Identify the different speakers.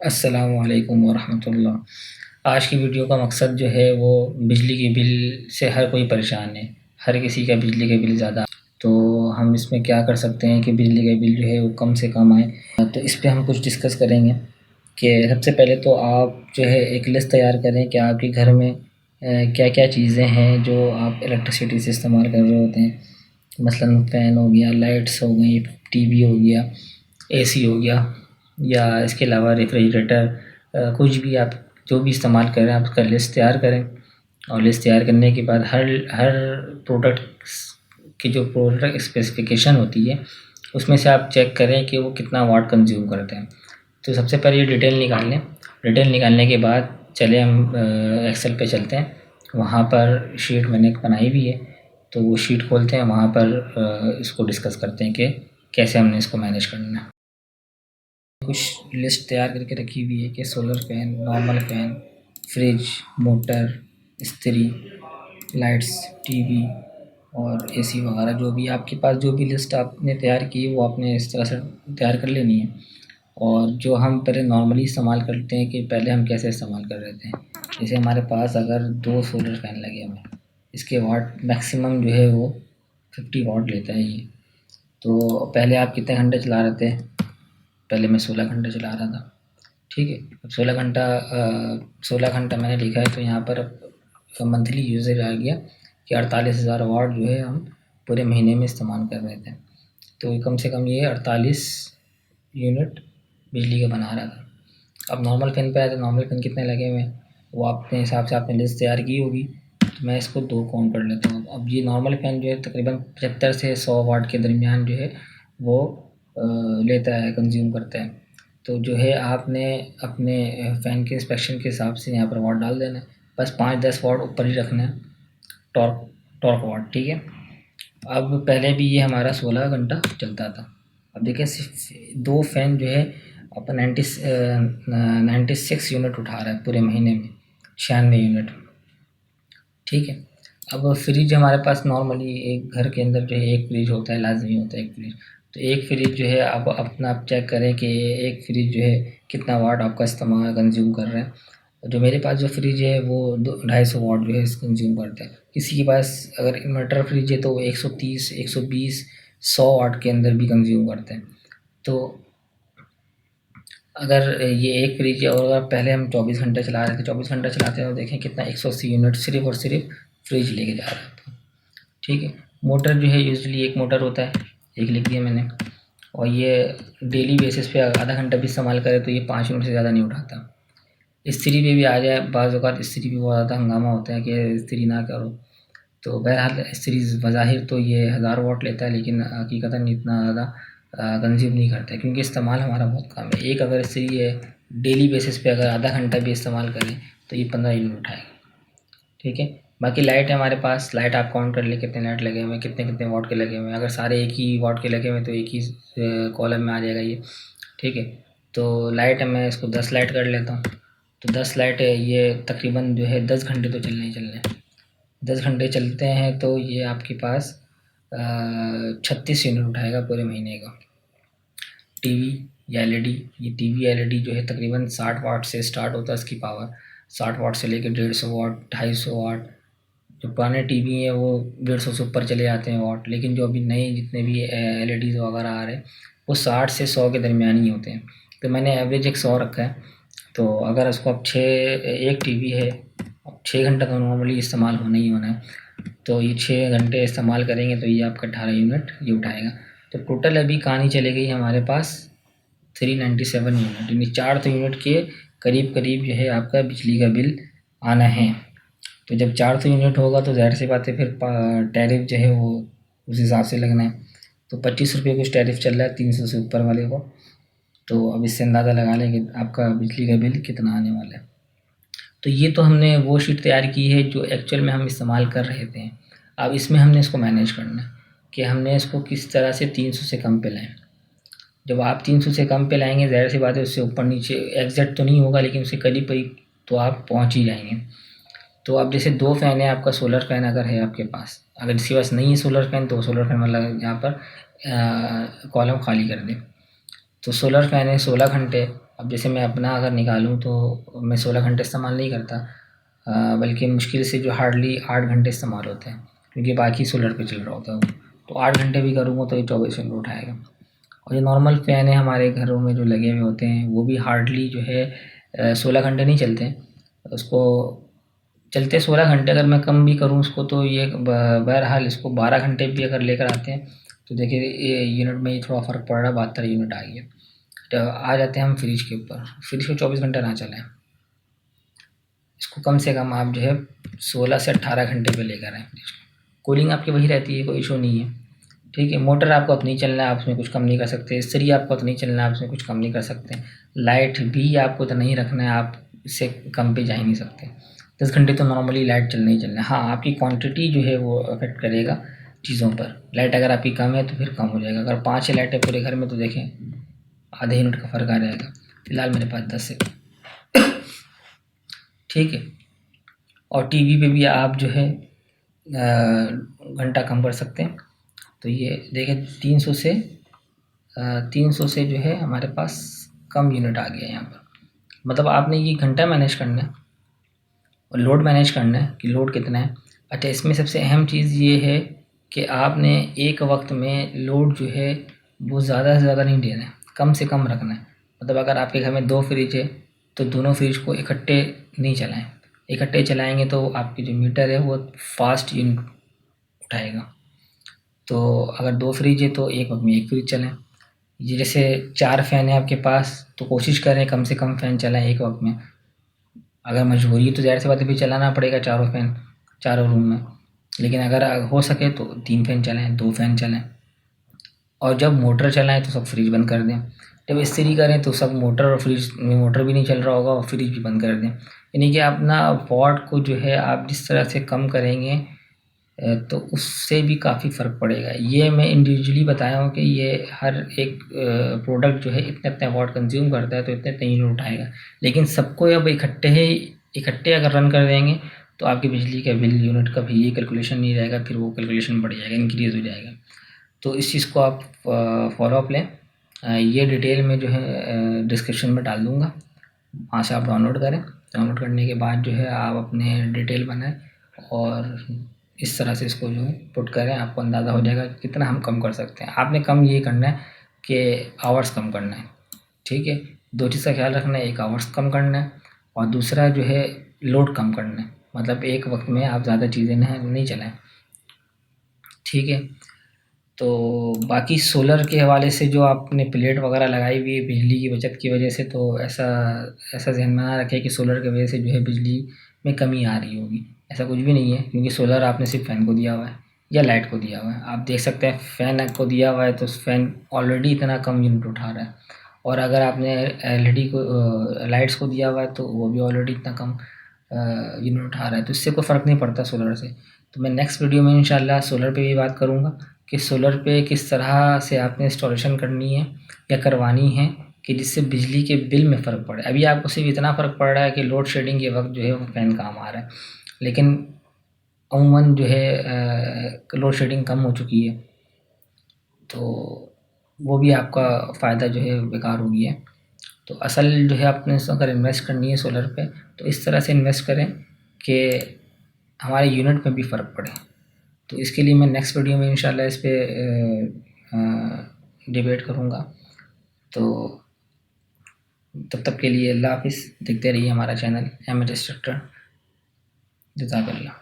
Speaker 1: अस्सलामु अलैकुम वरहमतुल्लाह। आज की वीडियो का मकसद जो है वो बिजली के बिल से हर कोई परेशान है। हर किसी का बिजली के बिल ज़्यादा, तो हम इसमें क्या कर सकते हैं कि बिजली का बिल जो है वो कम से कम आए। तो इस पे हम कुछ डिस्कस करेंगे कि सबसे पहले तो आप जो है एक लिस्ट तैयार करें कि आपके घर में क्या-क्या चीज़ें हैं जो आप इलेक्ट्रिसिटी से इस्तेमाल कर रहे होते हैं। मसलन फ़ैन हो गया, लाइट्स हो गई, टीवी हो गया, एसी हो गया, या इसके अलावा रेफ्रिजरेटर, कुछ भी आप जो भी इस्तेमाल कर रहे हैं आप उसका लिस्ट तैयार करें। और लिस्ट तैयार करने के बाद हर हर प्रोडक्ट की जो प्रोडक्ट स्पेसिफिकेशन होती है उसमें से आप चेक करें कि वो कितना वाट कंज्यूम करते हैं। तो सबसे पहले ये डिटेल निकाल लें। डिटेल निकालने के बाद चले हम एक्सेल पे चलते हैं। वहाँ पर शीट मैंने एक बनाई हुई है, तो वो शीट खोलते हैं, वहाँ पर इसको डिस्कस करते हैं कि कैसे हमने इसको मैनेज करना है। कुछ लिस्ट तैयार करके रखी हुई है कि solar fan, normal fan, fridge, motor, इस्त्री, लाइट्स, टीवी और एसी वगैरह, जो भी आपके पास जो भी लिस्ट आपने तैयार की है वो आपने इस तरह से तैयार कर लेनी है। और जो हम पहले नॉर्मली इस्तेमाल करते हैं कि पहले हम कैसे इस्तेमाल कर रहे थे। जैसे हमारे पास अगर 2 सोलर फ़ैन लगे हुए हैं, इसके वाट मैक्सिमम जो है वो 50 वाट लेता है ये। तो पहले आप कितने घंटे चला रहे थे? पहले मैं 16 घंटे चला रहा था, ठीक है। अब 16 घंटा मैंने लिखा है, तो यहाँ पर अब मंथली यूज़ेज आ गया कि 48,000 वाट जो है हम पूरे महीने में इस्तेमाल कर रहे थे। तो कम से कम ये 48 यूनिट बिजली का बना रहा था। अब नॉर्मल फ़ैन पे आए तो नॉर्मल फ़ैन कितने लगे हुए हैं वो अपने हिसाब से आपने लिस्ट तैयार की होगी, तो मैं इसको 2 काउंट कर लेता हूँ। अब ये नॉर्मल फ़ैन जो है तकरीबन 75 से 100 वाट के दरमियान जो है वो लेता है, कंज्यूम करता है। तो जो है आपने अपने फ़ैन के इंस्पेक्शन के हिसाब से यहाँ पर वाट डाल देना है। बस 5-10 वाट ऊपर ही रखना है, टॉर्क टॉर्क वाट, ठीक है। अब पहले भी ये हमारा 16 घंटा चलता था। अब देखिए सिर्फ 2 फ़ैन जो है अपन 96 यूनिट उठा रहा है पूरे महीने में, 96 यूनिट, ठीक है। अब फ्रिज हमारे पास नॉर्मली एक घर के अंदर जो है एक फ्रिज होता है, लाज़मी होता है एक फ्रिज। तो एक फ्रिज जो है आप अपना आप चेक करें कि एक फ्रिज जो है कितना वाट आपका इस्तेमाल कंज्यूम कर रहा है। जो मेरे पास जो फ्रिज है वो 250 वाट जो है कंज्यूम करता है। किसी के पास अगर इन्वर्टर फ्रिज है तो वो 130, 120, 100 वाट के अंदर भी कंज्यूम करते हैं। तो अगर ये एक फ्रिज है और अगर पहले हम 24 घंटे चला रहे थे, 24 घंटे चलाते हैं तो देखें कितना 180 यूनिट सिर्फ़ और सिर्फ फ्रिज लेके जा रहा था, ठीक है। मोटर जो है यूजुअली एक मोटर होता है, एक लिख दिया मैंने। और ये डेली बेसिस पे आधा घंटा भी इस्तेमाल करें तो ये 5 यूनिट से ज़्यादा नहीं उठाता। इस्त्री पे भी आ जाए, बाज़ औक़ात इस्त्री पे बहुत ज़्यादा हंगामा होता है कि इस्त्री ना करो। तो बहरहाल इस्त्री बज़ाहिर तो ये 1000 वाट लेता है, लेकिन हकीकतन इतना ज़्यादा कंज़्यूम नहीं करता है, क्योंकि इस्तेमाल हमारा बहुत कम है। एक अगर इस्त्री है डेली बेसिस पे अगर आधा घंटा भी इस्तेमाल करें तो ये 15 यूनिट उठाएगा, ठीक है। बाकी लाइट है हमारे पास, लाइट आप काउंट कर लें कितने लाइट लगे हुए हैं, कितने-कितने वाट के लगे हुए हैं। अगर सारे एक ही वाट के लगे हुए हैं तो एक ही कॉलम में आ जाएगा ये, ठीक है। तो लाइट है, मैं इसको 10 लाइट कर लेता हूँ। तो 10 लाइट है, ये तकरीबन जो है 10 घंटे तो चलने ही चलने हैं। 10 घंटे चलते हैं तो ये आपके पास 36 यूनिट उठाएगा पूरे महीने का। टीवी या एलईडी, ये टीवी एलईडी जो है तकरीबन 60 वाट से स्टार्ट होता है इसकी पावर। 60 वाट से लेकर 150 वाट, 250 वाट। जो पुराने टीवी हैं वो 150 से ऊपर चले जाते हैं वाट, लेकिन जो अभी नए जितने भी एलईडीज़ वगैरह आ रहे हैं वो 60 से 100 के दरमियान ही होते हैं। तो मैंने एवरेज एक 100 रखा है। तो अगर उसको अब एक टीवी है, अब 6 घंटा तो नॉर्मली इस्तेमाल होना ही होना है, तो ये 6 घंटे इस्तेमाल करेंगे तो ये आपका 18 यूनिट ये उठाएगा। तो टोटल अभी कहानी चली गई हमारे पास 397 यूनिट, यानी 400 यूनिट के करीब करीब जो है आपका बिजली का बिल आना है। तो जब 400 यूनिट होगा तो ज़ाहिर सी बात है फिर टैरिफ जो है वो उस हिसाब से लगना है। तो 25 रुपये कुछ टैरिफ चल रहा है 300 से ऊपर वाले को। तो अब इससे अंदाज़ा लगा लें कि आपका बिजली का बिल कितना आने वाला है। तो ये तो हमने वो शीट तैयार की है जो एक्चुअल में हम इस्तेमाल कर रहे थे। अब इसमें हमने इसको मैनेज करना है कि हमने इसको किस तरह से 300 से कम पे लाएँ। जब आप 300 से कम पे लाएँगे ज़ाहिर सी बात है उससे ऊपर नीचे एग्जैक्ट तो नहीं होगा, लेकिन उससे करीब-करीब तो आप पहुँच ही जाएँगे। तो अब जैसे 2 फ़ैन है, आपका सोलर फ़ैन अगर है आपके पास, अगर जिसके पास नहीं है सोलर फ़ैन तो सोलर फ़ैन वाला यहाँ पर कॉलम खाली कर दें। तो सोलर फ़ैन है 16 घंटे, अब जैसे मैं अपना अगर निकालूँ तो मैं 16 घंटे इस्तेमाल नहीं करता, बल्कि मुश्किल से जो हार्डली 8 घंटे इस्तेमाल होते हैं, क्योंकि बाकी सोलर पे चल रहा होता है। तो 8 घंटे भी करूँगा तो ये 24 घंटे उठाएगा। और ये नॉर्मल फ़ैन है हमारे घरों में जो लगे हुए होते हैं, वो भी हार्डली जो है 16 घंटे नहीं चलते हैं। उसको चलते 16 घंटे, अगर मैं कम भी करूँ उसको तो ये बहरहाल इसको 12 घंटे भी अगर लेकर आते हैं तो देखिए ये यूनिट में ही थोड़ा फ़र्क पड़ रहा है, 72 यूनिट आ गया। तो आ जाते हैं हम फ्रिज के ऊपर। फ्रिज को 24 घंटे ना चलाएं, इसको कम से कम आप जो है 16 से 18 घंटे पे लेकर आएँ फ्रिज को। कूलिंग आपकी वही रहती है, कोई इशू नहीं है। ठीक है, मोटर आपको उतनी चलना है, आप उसमें कुछ कम नहीं कर सकते। इस्त्री आपको उतनी चलना है, आप उसमें कुछ कम नहीं कर सकते। लाइट भी आपको उतना ही रखना है, आप इससे कम पे जा ही नहीं सकते। 10 घंटे तो नॉर्मली लाइट चलना ही चलना है। हाँ, आपकी क्वांटिटी जो है वो अफेक्ट करेगा चीज़ों पर। लाइट अगर आपकी कम है तो फिर कम हो जाएगा। अगर 5 लाइट है पूरे घर में तो देखें आधे यूनिट का फ़र्क आ जाएगा। फिलहाल मेरे पास 10 है। ठीक है, और टीवी पे भी आप जो है घंटा कम कर सकते हैं। तो ये देखें 300 से जो है हमारे पास कम यूनिट आ गया यहाँ पर। मतलब आपने ये घंटा मैनेज करना है और लोड मैनेज करना है कि लोड कितना है। अच्छा, इसमें सबसे अहम चीज़ ये है कि आपने एक वक्त में लोड जो है वो ज़्यादा से ज़्यादा नहीं देना है, कम से कम रखना है। मतलब अगर आपके घर में 2 फ्रिज है तो दोनों फ्रिज को इकट्ठे नहीं चलाएं। इकट्ठे चलाएंगे तो आपकी जो मीटर है वो फास्ट यूनिट उठाएगा। तो अगर 2 फ्रिज है तो एक वक्त में 1 फ्रिज चलाएं। ये जैसे 4 फ़ैन है आपके पास तो कोशिश करें कम से कम फ़ैन चलाएं एक वक्त में। अगर मजबूरी है तो ज़ाहिर सी बात है फिर चलाना पड़ेगा चारों फ़ैन चारों रूम में। लेकिन अगर हो सके तो 3 फ़ैन चलाएं, 2 फ़ैन चलाएं। और जब मोटर चलाएं तो सब फ्रिज बंद कर दें। जब इस्त्री करें तो सब मोटर और फ्रिज में मोटर भी नहीं चल रहा होगा और फ्रिज भी बंद कर दें। यानी कि अपना वॉट को जो है आप जिस तरह से कम करेंगे तो उससे भी काफ़ी फ़र्क पड़ेगा। ये मैं इंडिविजुअली बताया हूँ कि ये हर एक प्रोडक्ट जो है इतने वॉट कंज्यूम करता है तो इतने यूनिट उठाएगा। लेकिन सबको अब इकट्ठे अगर रन कर देंगे तो आपकी बिजली का बिल यूनिट का भी ये कैलकुलेशन नहीं रहेगा, फिर वो कैलकुलेशन बढ़ जाएगा, इंक्रीज़ हो जाएगा। तो इस चीज़ को आप फॉलो अप लें। ये डिटेल में जो है डिस्क्रिप्शन में डाल दूँगा, वहाँ से आप डाउनलोड करें। डाउनलोड करने के बाद जो है आप अपने डिटेल बनाएं और इस तरह से इसको जो है पुट करें, आपको अंदाज़ा हो जाएगा कि कितना हम कम कर सकते हैं। आपने कम ये करना है कि आवर्स कम करना है। ठीक है, 2 चीज़ का ख्याल रखना है, एक आवर्स कम करना है और दूसरा जो है लोड कम करना है। मतलब एक वक्त में आप ज़्यादा चीज़ें नहीं चलाएं। ठीक है, तो बाकी सोलर के हवाले से जो आपने प्लेट वगैरह लगाई हुई है बिजली की बचत की वजह से, तो ऐसा ऐसा ज़हन में ना रखें कि सोलर की वजह से जो है बिजली में कमी आ रही होगी। ऐसा कुछ भी नहीं है, क्योंकि सोलर आपने सिर्फ फ़ैन को दिया हुआ है या लाइट को दिया हुआ है। आप देख सकते हैं फ़ैन को दिया हुआ है तो फ़ैन ऑलरेडी इतना कम यूनिट उठा रहा है, और अगर आपने एलईडी को लाइट्स को दिया हुआ है तो वो भी ऑलरेडी इतना कम यूनिट उठा रहा है। तो इससे कोई फ़र्क नहीं पड़ता सोलर से। तो मैं नेक्स्ट वीडियो में इंशाल्लाह सोलर पे भी बात करूँगा कि सोलर पे किस तरह से आपने इंस्टॉलेशन करनी है या करवानी है कि जिससे बिजली के बिल में फ़र्क पड़े। अभी आपको सिर्फ इतना फ़र्क पड़ रहा है कि लोड शेडिंग के वक्त जो है वो फ़ैन काम आ रहा है, लेकिन अमूमन जो है लोड शेडिंग कम हो चुकी है तो वो भी आपका फ़ायदा जो है बेकार हो गया है। तो असल जो है आपने अगर इन्वेस्ट करनी है सोलर पे तो इस तरह से इन्वेस्ट करें कि हमारे यूनिट में भी फ़र्क पड़े। तो इसके लिए मैं नेक्स्ट वीडियो में इंशाल्लाह इस पे डिबेट करूँगा। तो तब तक के लिए अल्लाह हाफ़िज़। देखते रहिए हमारा चैनल अहमद इंस्ट्रक्टर। जज़ाकल्लाह।